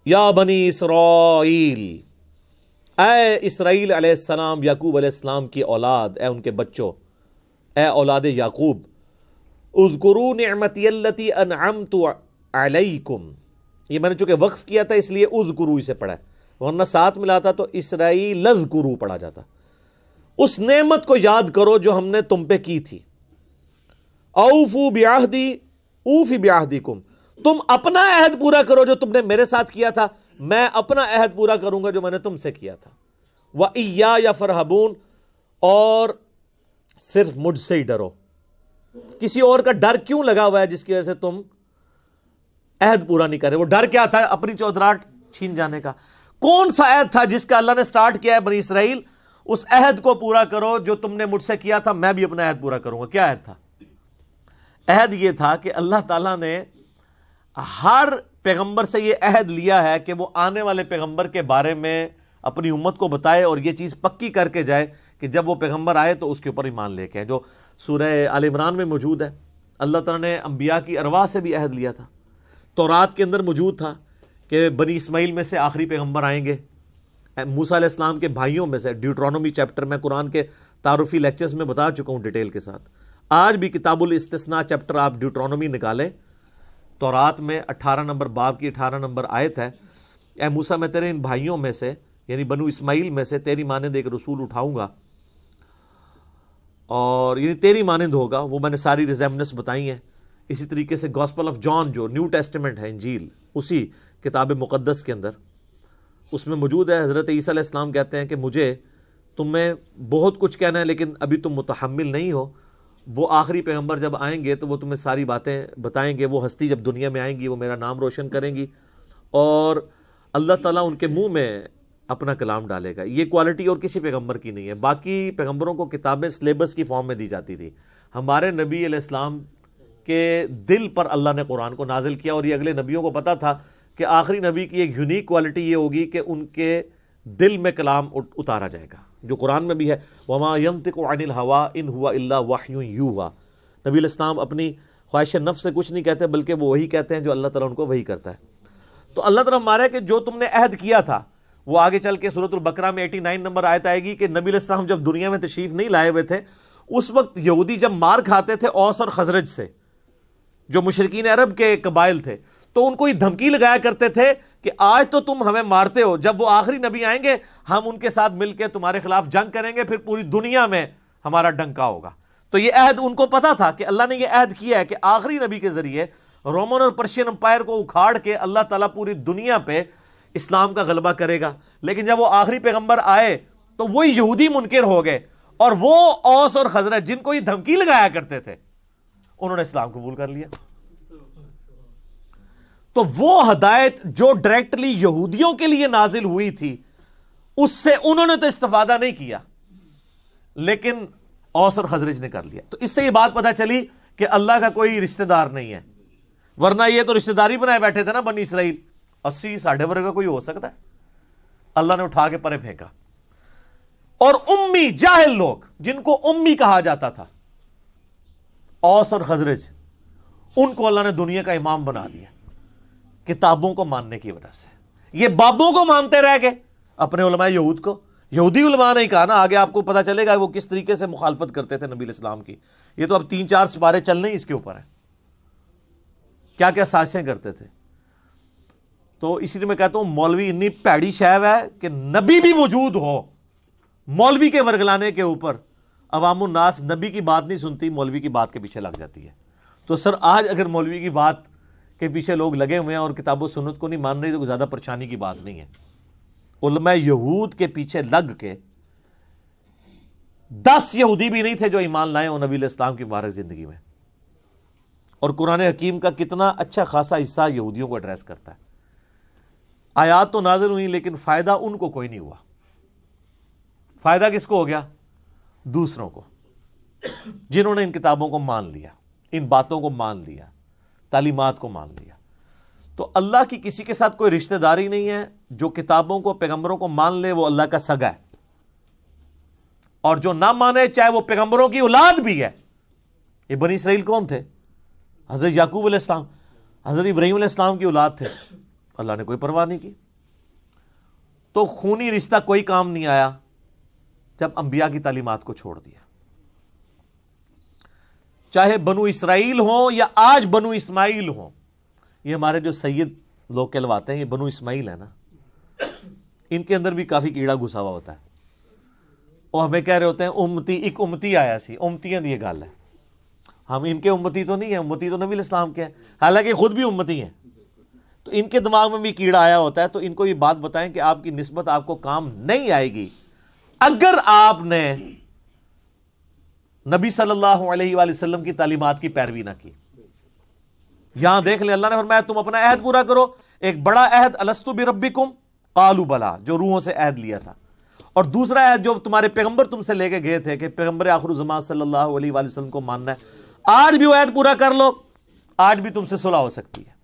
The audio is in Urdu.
یا بنی اسرائیل، اے اسرائیل علیہ السلام، یعقوب علیہ السلام کی اولاد، اے ان کے بچوں، اے اولاد یعقوب، اذکروا نعمتی التی انعمت علیکم، یہ میں نے چونکہ وقف کیا تھا اس لیے اذکروا اسے پڑھا ہے، ورنہ ساتھ ملاتا تو اسرائیل اذکروا پڑھا جاتا۔ اس نعمت کو یاد کرو جو ہم نے تم پہ کی تھی۔ اوفوا بعہدی اوفی بعہدکم، تم اپنا عہد پورا کرو جو تم نے میرے ساتھ کیا تھا، میں اپنا عہد پورا کروں گا جو میں نے تم سے کیا تھا۔ وَإِيَّايَ فَارْهَبُونَ، اور صرف مجھ سے ہی ڈرو۔ کسی اور کا ڈر کیوں لگا ہوا ہے جس کی وجہ سے تم عہد پورا نہیں کر رہے؟ وہ ڈر کیا تھا؟ اپنی چودراہٹ چھین جانے کا۔ کون سا عہد تھا جس کا اللہ نے سٹارٹ کیا ہے؟ بنی اسرائیل، اس عہد کو پورا کرو جو تم نے مجھ سے کیا تھا، میں بھی اپنا عہد پورا کروں گا۔ کیا عہد تھا؟ عہد یہ تھا کہ اللہ تعالیٰ نے ہر پیغمبر سے یہ عہد لیا ہے کہ وہ آنے والے پیغمبر کے بارے میں اپنی امت کو بتائے اور یہ چیز پکی کر کے جائے کہ جب وہ پیغمبر آئے تو اس کے اوپر ایمان لے کے آئے، جو سورہ آل عمران میں موجود ہے۔ اللہ تعالیٰ نے انبیاء کی ارواح سے بھی عہد لیا تھا۔ تورات کے اندر موجود تھا کہ بنی اسماعیل میں سے آخری پیغمبر آئیں گے۔ موسیٰ علیہ السلام کے بھائیوں میں سے، ڈیوٹرانومی چیپٹر میں قرآن کے تعارفی لیکچرز میں بتا چکا ہوں ڈیٹیل کے ساتھ۔ آج بھی کتاب الاستثناء چیپٹر آپ ڈیوٹرانومی نکالیں، تورات میں 18 نمبر باب کی 18 نمبر آیت ہے، اے موسیٰ میں تیرے ان بھائیوں میں سے یعنی بنو اسماعیل میں سے تیری مانند ایک رسول اٹھاؤں گا، اور یعنی تیری مانند ہوگا۔ وہ میں نے ساری ریزیمبلنس بتائی ہیں۔ اسی طریقے سے گاسپل آف جان جو نیو ٹیسٹمنٹ ہے، انجیل، اسی کتاب مقدس کے اندر اس میں موجود ہے۔ حضرت عیسیٰ علیہ السلام کہتے ہیں کہ مجھے تمہیں بہت کچھ کہنا ہے لیکن ابھی تم متحمل نہیں ہو، وہ آخری پیغمبر جب آئیں گے تو وہ تمہیں ساری باتیں بتائیں گے، وہ ہستی جب دنیا میں آئیں گی وہ میرا نام روشن کریں گی، اور اللہ تعالیٰ ان کے منہ میں اپنا کلام ڈالے گا۔ یہ کوالٹی اور کسی پیغمبر کی نہیں ہے۔ باقی پیغمبروں کو کتابیں سلیبس کی فارم میں دی جاتی تھی، ہمارے نبی علیہ السلام کے دل پر اللہ نے قرآن کو نازل کیا، اور یہ اگلے نبیوں کو پتا تھا کہ آخری نبی کی ایک یونیک کوالٹی یہ ہوگی کہ ان کے دل میں کلام اتارا جائے گا، جو قرآن میں بھی ہے، وَمَا يَنطِقُ عَنِ الْهَوَىٰ إِنْ هُوَ إِلَّا وَحْيٌ يُوحَىٰ۔ نبی علیہ السلام اپنی خواہش نفس سے کچھ نہیں کہتے بلکہ وہ وہی کہتے ہیں جو اللہ تعالیٰ ان کو وہی کرتا ہے۔ تو اللہ تعالیٰ ہمارا ہے کہ جو تم نے عہد کیا تھا، وہ آگے چل کے سورۃ البقرہ میں 89 نمبر آیت آئے گی کہ نبی علیہ السلام جب دنیا میں تشریف نہیں لائے ہوئے تھے، اس وقت یہودی جب مار کھاتے تھے اوس اور خزرج سے، جو مشرکین عرب کے قبائل تھے، تو ان کو یہ دھمکی لگایا کرتے تھے کہ آج تو تم ہمیں مارتے ہو، جب وہ آخری نبی آئیں گے ہم ان کے ساتھ مل کے تمہارے خلاف جنگ کریں گے، پھر پوری دنیا میں ہمارا ڈنکا ہوگا۔ تو یہ عہد ان کو پتا تھا کہ اللہ نے یہ عہد کیا ہے کہ آخری نبی کے ذریعے رومن اور پرشین امپائر کو اکھاڑ کے اللہ تعالیٰ پوری دنیا پہ اسلام کا غلبہ کرے گا۔ لیکن جب وہ آخری پیغمبر آئے تو وہ یہودی منکر ہو گئے، اور وہ اوس اور خزرج جن کو یہ دھمکی لگایا کرتے تھے انہوں نے اسلام قبول کر لیا۔ تو وہ ہدایت جو ڈائریکٹلی یہودیوں کے لیے نازل ہوئی تھی اس سے انہوں نے تو استفادہ نہیں کیا، لیکن اوس اور خزرج نے کر لیا۔ تو اس سے یہ بات پتہ چلی کہ اللہ کا کوئی رشتہ دار نہیں ہے، ورنہ یہ تو رشتہ داری بنائے بیٹھے تھے نا بنی اسرائیل، 80 ساڑھے ورگے کا کوئی ہو سکتا ہے؟ اللہ نے اٹھا کے پرے پھینکا۔ اور امی جاہل لوگ جن کو امی کہا جاتا تھا، اوس اور خزرج، ان کو اللہ نے دنیا کا امام بنا دیا کتابوں کو ماننے کی وجہ سے۔ یہ بابوں کو مانتے رہ گئے، اپنے علماء یہود کو، یہودی علماء نہیں کہا نا، آگے آپ کو پتا چلے گا وہ کس طریقے سے مخالفت کرتے تھے نبی علیہ السلام کی۔ یہ تو اب 3-4 سپارے چلنے ہی اس کے اوپر ہیں، کیا کیا سازشیں کرتے تھے۔ تو اسی لیے میں کہتا ہوں مولوی اتنی پیڑی شیو ہے کہ نبی بھی موجود ہو، مولوی کے ورگلانے کے اوپر عوام الناس نبی کی بات نہیں سنتی، مولوی کی بات کے پیچھے لگ جاتی ہے۔ تو سر آج اگر مولوی کی بات کے پیچھے لوگ لگے ہوئے ہیں اور کتاب و سنت کو نہیں مان رہے تو کوئی زیادہ پریشانی کی بات نہیں ہے۔ علماء یہود کے پیچھے لگ کے 10 یہودی بھی نہیں تھے جو ایمان لائے ہوں نبی علیہ السلام کی مبارک زندگی میں، اور قرآن حکیم کا کتنا اچھا خاصا حصہ یہودیوں کو ایڈریس کرتا ہے۔ آیات تو نازل ہوئی لیکن فائدہ ان کو کوئی نہیں ہوا۔ فائدہ کس کو ہو گیا؟ دوسروں کو، جنہوں نے ان کتابوں کو مان لیا، ان باتوں کو مان لیا، تعلیمات کو مان لیا۔ تو اللہ کی کسی کے ساتھ کوئی رشتہ داری نہیں ہے، جو کتابوں کو پیغمبروں کو مان لے وہ اللہ کا سگا ہے، اور جو نہ مانے چاہے وہ پیغمبروں کی اولاد بھی ہے۔ یہ بنی اسرائیل کون تھے؟ حضرت یعقوب علیہ السلام، حضرت ابراہیم علیہ السلام کی اولاد تھے، اللہ نے کوئی پرواہ نہیں کی. تو خونی رشتہ کوئی کام نہیں آیا جب انبیاء کی تعلیمات کو چھوڑ دیا. چاہے بنو اسرائیل ہوں یا آج بنو اسماعیل ہوں. یہ ہمارے جو سید لوگ کہلواتے ہیں یہ بنو اسماعیل ہے نا, ان کے اندر بھی کافی کیڑا گھسا ہوا ہوتا ہے. وہ ہمیں کہہ رہے ہوتے ہیں امتی ایک امتی آیا سی, امتیاں دی گل ہے. ہم ان کے امتی تو نہیں ہیں, امتی تو نبی علیہ السلام کے ہیں, حالانکہ خود بھی امتی ہیں. تو ان کے دماغ میں بھی کیڑا آیا ہوتا ہے. تو ان کو یہ بات بتائیں کہ آپ کی نسبت آپ کو کام نہیں آئے گی اگر آپ نے نبی صلی اللہ علیہ وآلہ وسلم کی تعلیمات کی پیروی نہ کی. یہاں دیکھ لیں اللہ نے فرمایا تم اپنا عہد پورا کرو. ایک بڑا عہد الست بربکم قالوا بلا, جو روحوں سے عہد لیا تھا. اور دوسرا عہد جو تمہارے پیغمبر تم سے لے کے گئے تھے کہ پیغمبر آخر الزمان صلی اللہ علیہ وآلہ وسلم کو ماننا ہے. آج بھی وہ عہد پورا کر لو, آج بھی تم سے صلح ہو سکتی ہے.